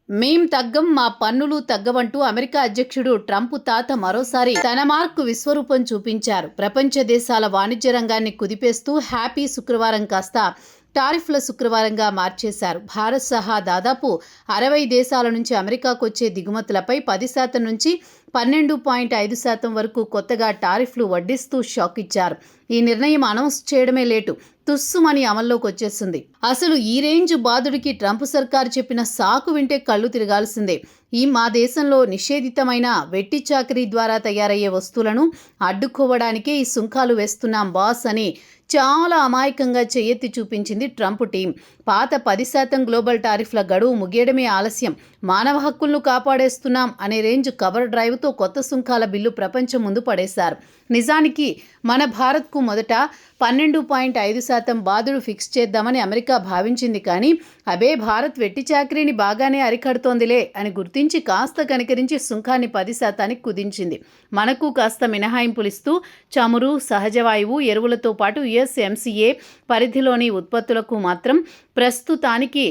మేం తగ్గం, మా పన్నులు తగ్గవంటూ అమెరికా అధ్యక్షుడు ట్రంప్ తాత మరోసారి తన మార్కు విశ్వరూపం చూపించారు. ప్రపంచ దేశాల వాణిజ్య రంగాన్ని కుదిపేస్తూ హ్యాపీ శుక్రవారం కాస్త టారిఫ్ల శుక్రవారంగా మార్చేశారు. భారత్ సహా దాదాపు 60 దేశాల నుంచి అమెరికాకు వచ్చే దిగుమతులపై 10% నుంచి 12.5% వరకు కొత్తగా టారిఫ్లు వడ్డిస్తూ షాక్ ఇచ్చారు. ఈ నిర్ణయం అనౌన్స్ చేయడమే లేటు, తుస్సుమని అమల్లోకి వచ్చేసింది. అసలు ఈ రేంజ్ బాధుడికి ట్రంప్ సర్కారు చెప్పిన సాకు వింటే కళ్ళు తిరగాల్సిందే. మా దేశంలో నిషేధితమైన వెట్టి చాకరీ ద్వారా తయారయ్యే వస్తువులను అడ్డుకోవడానికే ఈ సుంకాలు వేస్తున్నాం బాస్ అని చాలా అమాయకంగా చెయ్యెత్తి చూపించింది ట్రంప్ టీం. పాత 10% గ్లోబల్ టారిఫ్ల గడువు ముగియడమే ఆలస్యం, మానవ హక్కులను కాపాడేస్తున్నాం అనే రేంజ్ కవర్ డ్రైవ్తో కొత్త సుంకాల బిల్లు ప్రపంచం ముందు పడేశారు. నిజానికి మన భారత్కు మొదట 12.5% బాధుడు ఫిక్స్ చేద్దామని అమెరికా భావించింది. కానీ అబే భారత్ వెట్టి చాకరీని బాగానే అరికడుతోందిలే అని గుర్తించి కాస్త కనికరించి సుంకాన్ని 10%కి కుదించింది. మనకు కాస్త మినహాయింపులిస్తూ చమురు, సహజవాయువు, ఎరువులతో పాటు USMCA పరిధిలోని ఉత్పత్తులకు మాత్రం ప్రస్తుతానికి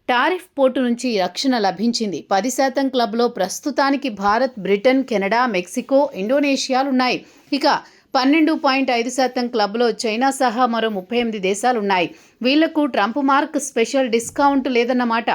టారిఫ్ పోటు నుంచి రక్షణ లభించింది. 10% క్లబ్లో ప్రస్తుతానికి భారత్, బ్రిటన్, కెనడా, మెక్సికో, ఇండోనేషియాలున్నాయి. ఇక 12.5% క్లబ్లో చైనా సహా మరో 38 దేశాలున్నాయి. వీళ్లకు ట్రంప్ మార్క్ స్పెషల్ డిస్కౌంట్ లేదన్నమాట.